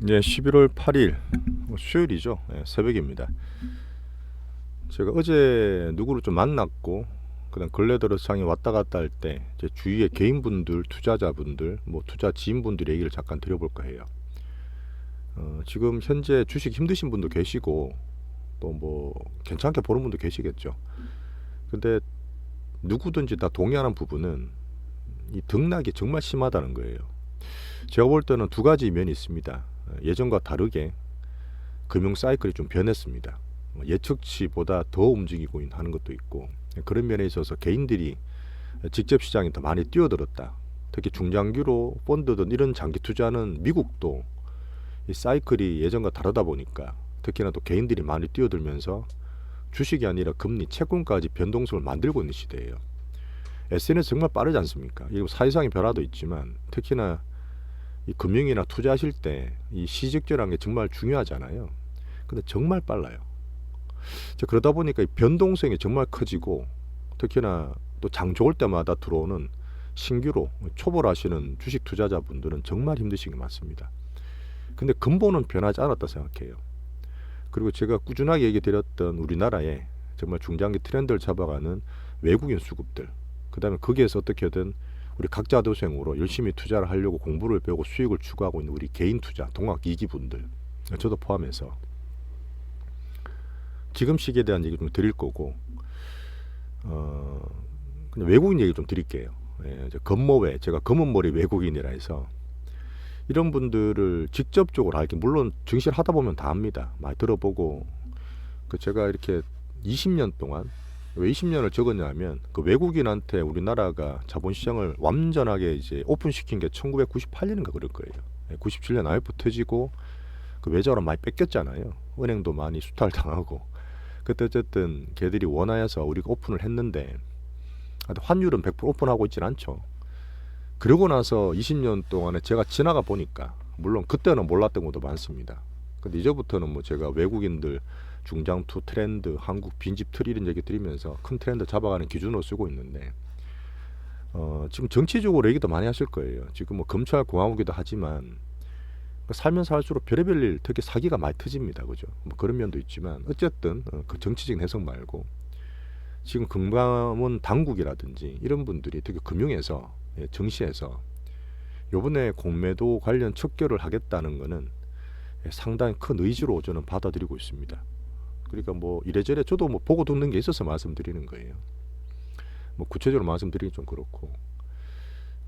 예, 11월 8일 수요일이죠. 예, 새벽입니다. 제가 어제 누구를 좀 만났고 그다음 근래 들어 상이 왔다 갔다 할 때 제 주위의 개인분들, 투자자분들, 뭐 투자 지인분들 얘기를 잠깐 드려볼까 해요. 지금 현재 주식 힘드신 분도 계시고 또 뭐 괜찮게 보는 분도 계시겠죠. 근데 누구든지 다 동의하는 부분은 이 등락이 정말 심하다는 거예요. 제가 볼 때는 두 가지 면이 있습니다. 예전과 다르게 금융 사이클이 좀 변했습니다. 예측치보다 더 움직이고 하는 것도 있고 그런 면에 있어서 개인들이 직접 시장에 더 많이 뛰어들었다. 특히 중장기로 펀드든 이런 장기 투자는 미국도 이 사이클이 예전과 다르다 보니까 특히나 또 개인들이 많이 뛰어들면서 주식이 아니라 금리, 채권까지 변동성을 만들고 있는 시대예요. SNS 정말 빠르지 않습니까? 이거 사회상의 변화도 있지만 특히나 이 금융이나 투자하실 때 이 시적절한 게 정말 중요하잖아요. 근데 정말 빨라요. 그러다 보니까 이 변동성이 정말 커지고 특히나 또 장 좋을 때마다 들어오는 신규로 초보를 하시는 주식 투자자분들은 정말 힘드신 게 많습니다. 근데 근본은 변하지 않았다 생각해요. 그리고 제가 꾸준하게 얘기 드렸던 우리나라에 정말 중장기 트렌드를 잡아가는 외국인 수급들, 그 다음에 거기에서 어떻게든 우리 각자 도생으로 열심히 투자를 하려고 공부를 배우고 수익을 추구하고 있는 우리 개인 투자 동학 2기 분들, 저도 포함해서 지금 시기에 대한 얘기 좀 드릴 거고, 그냥 외국인 얘기 좀 드릴게요. 예, 검모외, 제가 검은 머리 외국인이라 해서 이런 분들을 직접적으로 알게, 물론 증시를 하다 보면 다 압니다. 많이 들어보고, 제가 이렇게 20년 동안, 왜 20년을 적었냐면 그 외국인한테 우리나라가 자본시장을 완전하게 이제 오픈시킨 게 1998년인가 그럴 거예요. 97년 IMF 터지고 그 외자로 많이 뺏겼잖아요. 은행도 많이 수탈당하고. 그때 어쨌든 걔들이 원하여서 우리가 오픈을 했는데 환율은 100% 오픈하고 있진 않죠. 그러고 나서 20년 동안에 제가 지나가 보니까 물론 그때는 몰랐던 것도 많습니다. 근데 이제부터는 뭐 제가 외국인들 중장투 트렌드, 한국 빈집 틀 이런 얘기 드리면서 큰 트렌드 잡아가는 기준으로 쓰고 있는데 지금 정치적으로 얘기도 많이 하실 거예요. 지금 뭐 검찰 공화국이기도 하지만 살면서 할수록 별의별 일, 특히 사기가 많이 터집니다. 그죠? 뭐 그런 면도 있지만 어쨌든 그 정치적인 해석 말고 지금 금감원 당국이라든지 이런 분들이 특히 금융에서 정시에서 요번에 공매도 관련 척결을 하겠다는 거는 상당히 큰 의지로 저는 받아들이고 있습니다. 그러니까 뭐 이래저래 저도 뭐 보고 듣는 게 있어서 말씀드리는 거예요. 뭐 구체적으로 말씀드리기 좀 그렇고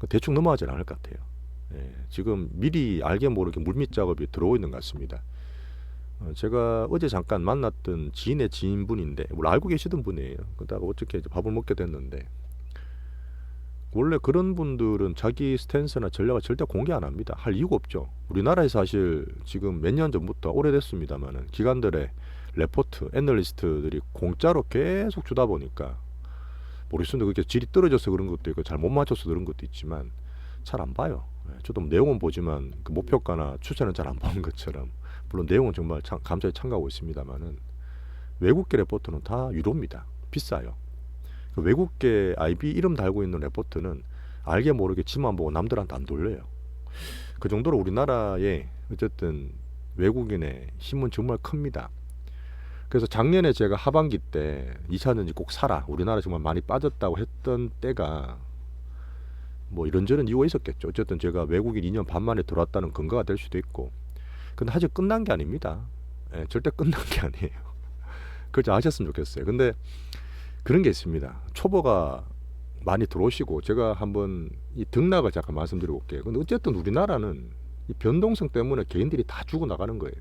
대충 넘어가진 않을 것 같아요. 지금 미리 알게 모르게 물밑 작업이 들어오고 있는 것 같습니다. 제가 어제 잠깐 만났던 지인의 지인분인데 물론 알고 계시던 분이에요. 그러다가 어떻게 이제 밥을 먹게 됐는데 원래 그런 분들은 자기 스탠스나 전략을 절대 공개 안 합니다. 할 이유가 없죠. 우리나라에 사실 지금 몇 년 전부터 오래됐습니다만은 기관들의 레포트, 애널리스트들이 공짜로 계속 주다 보니까 모르겠습니다. 그게 질이 떨어져서 그런 것도 있고 잘 못 맞춰서 그런 것도 있지만 잘 안 봐요. 저도 내용은 보지만 그 목표가나 추천은 잘 안 보는 것처럼 물론 내용은 정말 감사히 참가하고 있습니다만은 외국계 레포트는 다 유료입니다. 비싸요. 그 외국계 IB 이름 달고 있는 레포트는 알게 모르게 지만 보고 남들한테 안 돌려요. 그 정도로 우리나라에 어쨌든 외국인의 힘은 정말 큽니다. 그래서 작년에 제가 하반기 때 2차전지 꼭 사라, 우리나라 정말 많이 빠졌다고 했던 때가 뭐 이런저런 이유가 있었겠죠. 어쨌든 제가 외국인 2년 반 만에 들어왔다는 근거가 될 수도 있고. 근데 아직 끝난 게 아닙니다. 절대 끝난 게 아니에요. 그걸 좀 아셨으면 좋겠어요. 근데 그런 게 있습니다. 초보가 많이 들어오시고 제가 한번 이 등락을 잠깐 말씀드려 볼게요. 근데 어쨌든 우리나라는 이 변동성 때문에 개인들이 다 죽어 나가는 거예요.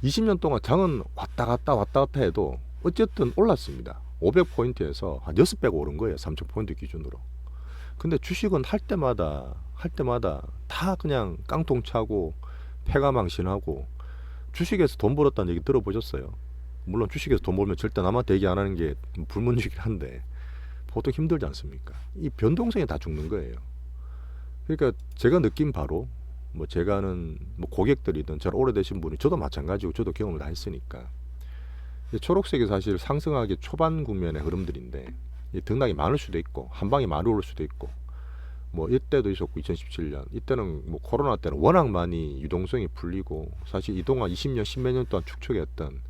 20년 동안 장은 왔다 갔다 해도 어쨌든 올랐습니다. 500포인트에서 한 6배가 오른 거예요. 3000포인트 기준으로. 근데 주식은 할 때마다 다 그냥 깡통 차고 패가망신하고. 주식에서 돈 벌었다는 얘기 들어보셨어요? 물론 주식에서 돈 벌면 절대 남한테 얘기 안 하는 게 불문율이긴 한데 보통 힘들지 않습니까? 이 변동성이 다 죽는 거예요. 그러니까 제가 느낀 바로 뭐 제가 아는 뭐 고객들이든 잘 오래되신 분이 저도 마찬가지고 저도 경험을 다 했으니까 초록색이 사실 상승하기 초반 국면의 흐름들인데 등락이 많을 수도 있고 한 방에 많이 오를 수도 있고 뭐 이때도 있었고 2017년 이때는 뭐 코로나 때는 워낙 많이 유동성이 풀리고 사실 이동안 20년 10몇 년 동안 축적했던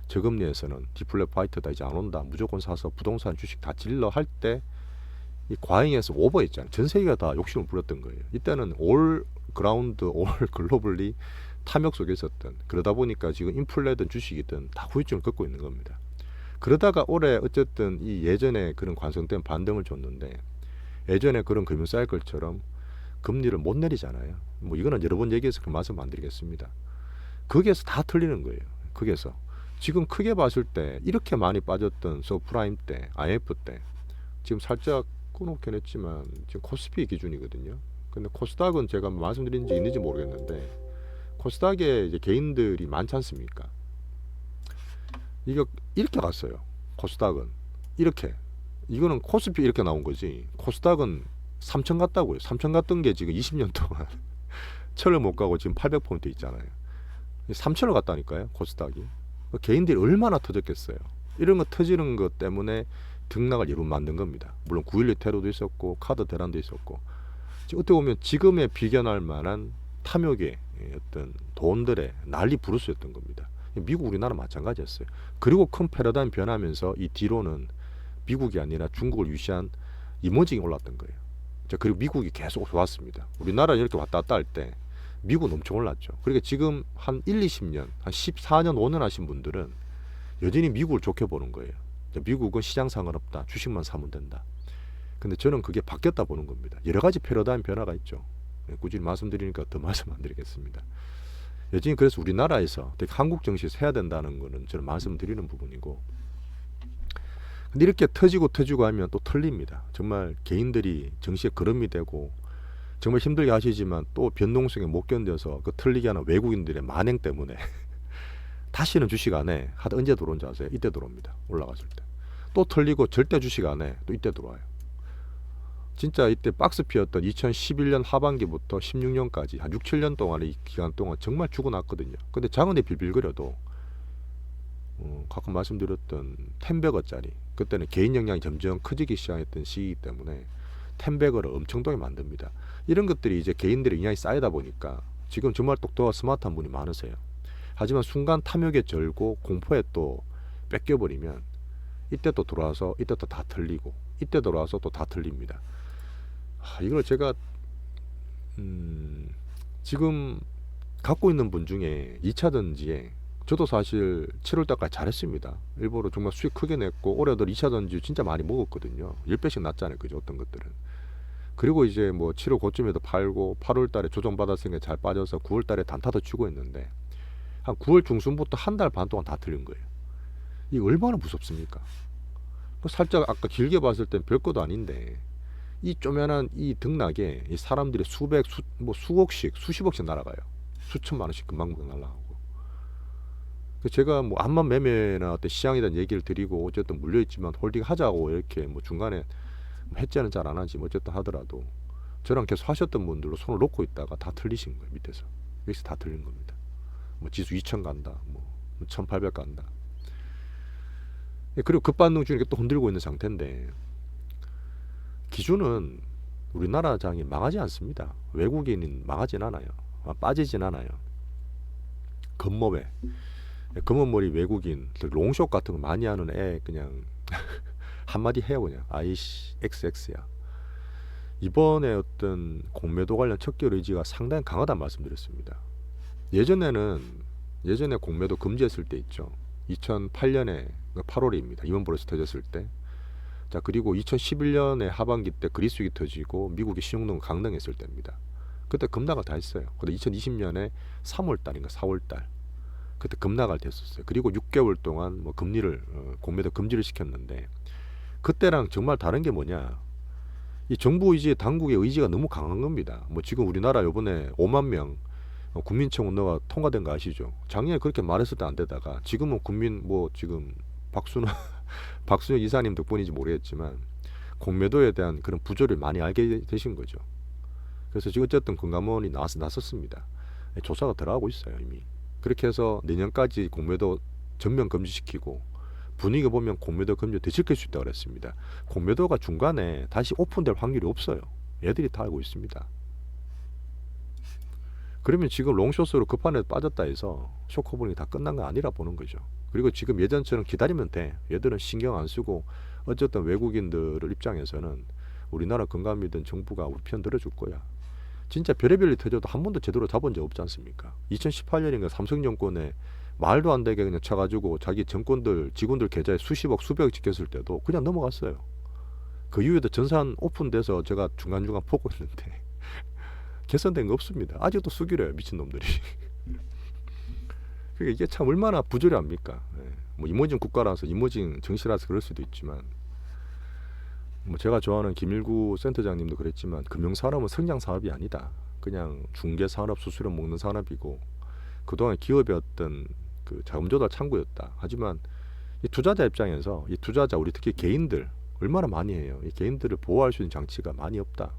저금리에서는 디플레 화이트다 이제 안 온다 무조건 사서 부동산 주식 다 질러 할 때 이 과잉에서 오버했잖아요. 전 세계가 다 욕심을 부렸던 거예요. 이때는 올 그라운드 올 글로벌리 탐욕 속에 있었던 그러다 보니까 지금 인플레든 주식이든 다 후유증을 겪고 있는 겁니다. 그러다가 올해 어쨌든 이 예전에 그런 관성 때문에 반등을 줬는데 예전에 그런 금융 사이클처럼 금리를 못 내리잖아요. 뭐 이거는 여러 번 얘기해서 그 말씀 안 드리겠습니다. 거기에서 다 틀리는 거예요. 거기에서 지금 크게 봤을 때 이렇게 많이 빠졌던 서프라임 때 IMF 때 지금 살짝 끊어놓긴 했지만 지금 코스피 기준이거든요. 근데 코스닥은 제가 말씀드린 적 있는지 모르겠는데 코스닥에 이제 개인들이 많지 않습니까? 이거 이렇게 갔어요. 코스닥은 이렇게 이거는 코스피 이렇게 나온 거지 코스닥은 3천 갔다고요. 3천 갔던 게 지금 20년 동안 철을 못 가고 지금 800포인트 있잖아요. 3천을 갔다니까요. 코스닥이. 개인들이 얼마나 터졌겠어요. 이런 거 터지는 것 때문에 등락을 이루 만든 겁니다. 물론 9.12 테러도 있었고 카드 대란도 있었고 어떻게 보면 지금에 비견할 만한 탐욕의 어떤 돈들의 난리 부르스였던 겁니다. 미국 우리나라 마찬가지였어요. 그리고 큰 패러다임 변하면서 이 뒤로는 미국이 아니라 중국을 위시한 이모징이 올랐던 거예요. 그리고 미국이 계속 좋았습니다. 우리나라 이렇게 왔다 갔다 할 때 미국은 엄청 올랐죠. 그러니까 지금 한 1, 20년, 한 14년, 5년 하신 분들은 여전히 미국을 좋게 보는 거예요. 미국은 시장 상관없다. 주식만 사면 된다. 근데 저는 그게 바뀌었다 보는 겁니다. 여러 가지 패러다임 변화가 있죠. 꾸준히 말씀드리니까 더 말씀 안 드리겠습니다. 여전히 그래서 우리나라에서 되게 한국 정시에서 해야 된다는 거는 저는 말씀드리는 부분이고 근데 이렇게 터지고 하면 또 털립니다. 정말 개인들이 정시에 거름이 되고 정말 힘들게 하시지만 또 변동성에 못 견뎌서 그 털리게 하는 외국인들의 만행 때문에 다시는 주식 안 해. 하다 언제 들어온지 아세요? 이때 들어옵니다. 올라갔을 때. 또 털리고 절대 주식 안 해. 또 이때 들어와요. 진짜 이때 박스 피었던 2011년 하반기부터 16년까지 한 6, 7년 동안의 이 기간 동안 정말 죽어났거든요. 근데 장은에 빌빌거려도 가끔 말씀드렸던 10배거짜리 그때는 개인 역량이 점점 커지기 시작했던 시기이기 때문에 10배거를 엄청나게 만듭니다. 이런 것들이 이제 개인들의 영향이 쌓이다 보니까 지금 정말 똑똑하고 스마트한 분이 많으세요. 하지만 순간 탐욕에 절고 공포에 또 뺏겨버리면 이때 또 들어와서 이때 또 다 틀리고 이때 들어와서 또 다 틀립니다. 이걸 제가 지금 갖고 있는 분 중에 2차 던지에 저도 사실 7월달까지 잘했습니다. 일부러 정말 수익 크게 냈고 올해도 2차 던지 진짜 많이 먹었거든요. 10배씩 났잖아요. 그죠? 어떤 것들은. 그리고 이제 뭐 7월 고쯤에도 팔고 8월달에 조정받았으니까 잘 빠져서 9월달에 단타도 치고 있는데 한 9월 중순부터 한 달 반 동안 다 틀린 거예요. 이게 얼마나 무섭습니까? 살짝 아까 길게 봤을 땐 별것도 아닌데 이 쪼매난 이 등락에 이 사람들이 수억씩 수십억씩 날아가요. 수천만 원씩 금방 날아가고. 제가 뭐 암만 매매나 어떤 시장에 대한 얘기를 드리고 어쨌든 물려있지만 홀딩 하자고 이렇게 뭐 중간에 해지는 잘 안 하지 뭐 어쨌든 하더라도 저랑 계속 하셨던 분들로 손을 놓고 있다가 다 틀리신 거예요. 밑에서 여기서 다 틀린 겁니다. 뭐 지수 2000 간다 뭐 1800 간다. 그리고 급반등 중에 또 흔들고 있는 상태인데 기준은 우리나라 장이 망하지 않습니다. 외국인은 망하진 않아요. 빠지진 않아요. 겉멋에 검은머리 외국인 롱숏 같은 거 많이 하는 애 그냥 한마디 해요. 그냥 아이씨 XX야. 이번에 어떤 공매도 관련 척결 의지가 상당히 강하다는 말씀드렸습니다. 예전에 공매도 금지했을 때 있죠. 2008년에 8월입니다. 이먼 브로스 터졌을 때. 자, 그리고 2011년에 하반기 때 그리스 위기 터지고 미국이 신용등 강등했을 때입니다. 그때 급락을 다 했어요. 근데 2020년에 3월달인가 4월달 그때 급락을 됐었어요. 그리고 6개월 동안 뭐 금리를 공매도 금지를 시켰는데 그때랑 정말 다른 게 뭐냐? 이 정부 의지, 당국의 의지가 너무 강한 겁니다. 뭐 지금 우리나라 이번에 5만 명 국민청 운동가 통과된 거 아시죠? 작년에 그렇게 말했을 때 안 되다가 지금은 국민 뭐 지금 박순혁 이사님 덕분인지 모르겠지만 공매도에 대한 그런 부조를 많이 알게 되신 거죠. 그래서 지금 어쨌든 금감원이 나섰습니다. 조사가 들어가고 있어요 이미. 그렇게 해서 내년까지 공매도 전면 금지시키고 분위기 보면 공매도 금지 되돌릴 수 있다고 그랬습니다. 공매도가 중간에 다시 오픈될 확률이 없어요. 애들이 다 알고 있습니다. 그러면 지금 롱숏으로 급한에 빠졌다 해서 쇼커버링이 다 끝난 건 아니라 보는 거죠. 그리고 지금 예전처럼 기다리면 돼. 얘들은 신경 안 쓰고 어쨌든 외국인들 입장에서는 우리나라 건강미든 정부가 우리 편 들어줄 거야. 진짜 별의별 일 터져도 한 번도 제대로 잡은 적 없지 않습니까? 2018년인가 삼성 정권에 말도 안 되게 그냥 쳐가지고 자기 정권들 직원들 계좌에 수십억 수백억 찍혔을 때도 그냥 넘어갔어요. 그 이후에도 전산 오픈돼서 제가 중간중간 보고 있는데 개선된 거 없습니다. 아직도 수기려요 미친놈들이. 그러니까 이게 참 얼마나 부조리합니까? 뭐 이모징 국가라서 이모징 정시라서 그럴 수도 있지만 뭐 제가 좋아하는 김일구 센터장님도 그랬지만 금융산업은 성장산업이 아니다. 그냥 중개산업 수수료 먹는 산업이고 그동안 기업의 어떤 그 자금 조달 창구였다. 하지만 이 투자자 입장에서 이 투자자 우리 특히 개인들 얼마나 많이 해요. 이 개인들을 보호할 수 있는 장치가 많이 없다.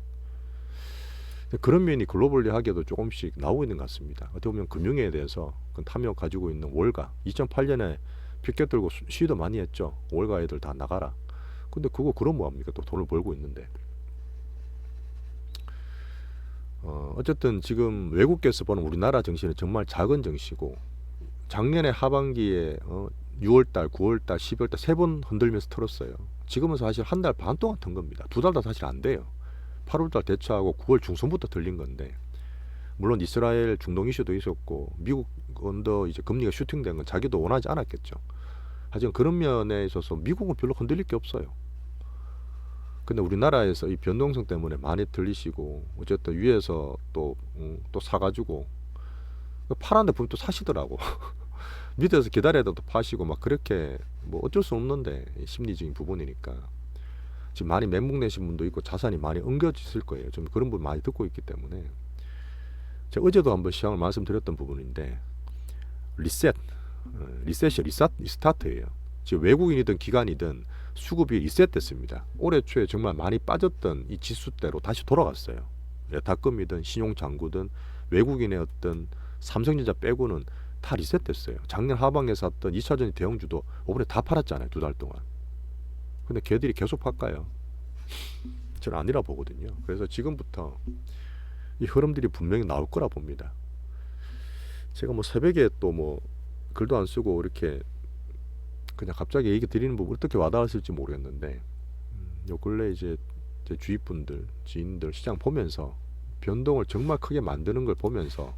그런 면이 글로벌리하게도 조금씩 나오고 있는 것 같습니다. 어떻게 보면 금융에 대해서 그 탐욕 가지고 있는 월가 2008년에 피켓 들고 시위도 많이 했죠. 월가 애들 다 나가라. 근데 그거 그럼 뭐합니까? 또 돈을 벌고 있는데. 어쨌든 지금 외국계에서 보는 우리나라 정시는 정말 작은 정시고 작년에 하반기에 6월달, 9월달, 12월달 3번 흔들면서 털었어요. 지금은 사실 한 달 반 동안 턴 겁니다. 2달 다 사실 안 돼요. 8월달 대처하고 9월 중순부터 들린 건데 물론 이스라엘 중동 이슈도 있었고 미국 언더 이제 금리가 슈팅된 건 자기도 원하지 않았겠죠. 하지만 그런 면에 있어서 미국은 별로 흔들릴 게 없어요. 근데 우리나라에서 이 변동성 때문에 많이 들리시고 어쨌든 위에서 또 사가지고 파란데 보면 또 사시더라고. 밑에서 기다려도 또 파시고 막 그렇게 뭐 어쩔 수 없는데 심리적인 부분이니까 지금 많이 멘붕 내신 분도 있고 자산이 많이 엉겨졌을 거예요. 좀 그런 분 많이 듣고 있기 때문에 제가 어제도 한번 시황을 말씀드렸던 부분인데 리셋이 리스타트예요. 지금 외국인이든 기관이든 수급이 리셋됐습니다. 올해 초에 정말 많이 빠졌던 이 지수대로 다시 돌아갔어요. 레타금이든 신용장구든 외국인의 어떤 삼성전자 빼고는 다 리셋됐어요. 작년 하반기에 샀던 2차전지 대형주도 이번에 다 팔았잖아요. 2달 동안. 근데 걔들이 계속 팔까요? 저는 아니라 보거든요. 그래서 지금부터 이 흐름들이 분명히 나올 거라 봅니다. 제가 뭐 새벽에 또 뭐 글도 안 쓰고 이렇게 그냥 갑자기 얘기 드리는 부분 어떻게 와닿았을지 모르겠는데 요 근래 이제 제 주위 분들, 지인들 시장 보면서 변동을 정말 크게 만드는 걸 보면서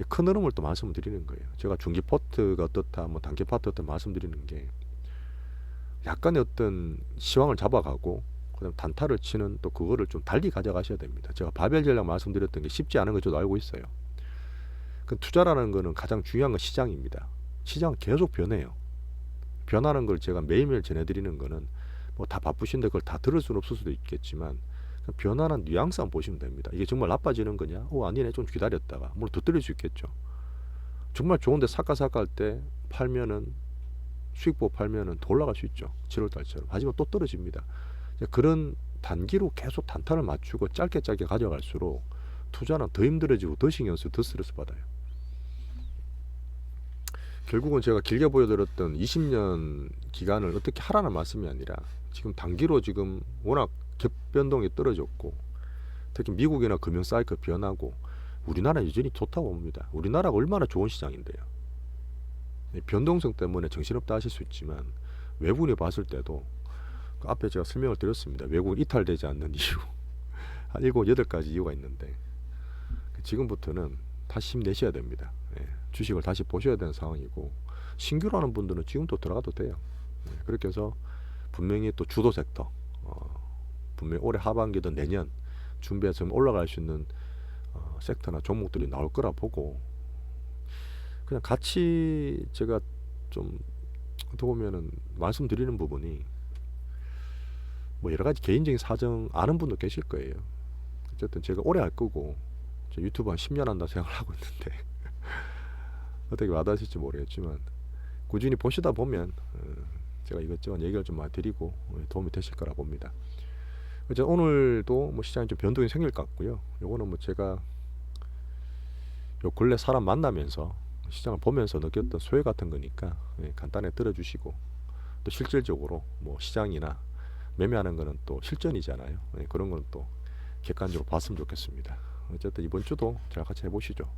큰 흐름을 또 말씀을 드리는 거예요. 제가 중기 포트가 어떻다, 뭐 단기 파트 어떻다 말씀드리는 게 약간의 어떤 시황을 잡아가고 그다음 단타를 치는 또 그거를 좀 달리 가져가셔야 됩니다. 제가 바벨 전략 말씀드렸던 게 쉽지 않은 걸 저도 알고 있어요. 그 투자라는 거는 가장 중요한 건 시장입니다. 시장은 계속 변해요. 변하는 걸 제가 매일매일 전해드리는 거는 뭐 다 바쁘신데 그걸 다 들을 수는 없을 수도 있겠지만 변하는 뉘앙스 한번 보시면 됩니다. 이게 정말 나빠지는 거냐? 아니네, 좀 기다렸다가 물론 더 떨릴 수 있겠죠. 정말 좋은데 사까 할 때 팔면은 수익 보고 팔면은 더 올라갈 수 있죠. 7월달처럼. 하지만 또 떨어집니다. 그런 단기로 계속 단타를 맞추고 짧게 가져갈수록 투자는 더 힘들어지고 더 신경 쓰고 더 스트레스 받아요. 결국은 제가 길게 보여드렸던 20년 기간을 어떻게 하라는 말씀이 아니라 지금 단기로 지금 워낙 격변동이 떨어졌고 특히 미국이나 금융 사이클 변하고 우리나라 여전히 좋다고 봅니다. 우리나라가 얼마나 좋은 시장인데요. 변동성 때문에 정신없다 하실 수 있지만 외국인이 봤을 때도 그 앞에 제가 설명을 드렸습니다. 외국은 이탈되지 않는 이유 한 7, 8가지 이유가 있는데 지금부터는 다시 힘내셔야 됩니다. 주식을 다시 보셔야 되는 상황이고 신규로 하는 분들은 지금도 들어가도 돼요. 그렇게 해서 분명히 또 주도 섹터 분명히 올해 하반기든 내년 준비해서 올라갈 수 있는 섹터나 종목들이 나올 거라 보고 그냥 같이 제가 좀 어떻게 보면은 말씀드리는 부분이 뭐 여러 가지 개인적인 사정 아는 분도 계실 거예요. 어쨌든 제가 오래 할 거고 저 유튜브 한 10년 한다 생각을 하고 있는데 어떻게 와닿으실지 모르겠지만 꾸준히 보시다 보면 제가 이것저것 얘기를 좀 많이 드리고 도움이 되실 거라 봅니다. 이제 오늘도 뭐 시장이 좀 변동이 생길 것 같고요. 요거는 뭐 제가 요 근래 사람 만나면서 시장을 보면서 느꼈던 소외 같은 거니까 간단히 들어주시고 또 실질적으로 뭐 시장이나 매매하는 거는 또 실전이잖아요. 그런 거는 또 객관적으로 봤으면 좋겠습니다. 어쨌든 이번 주도 잘 같이 해보시죠.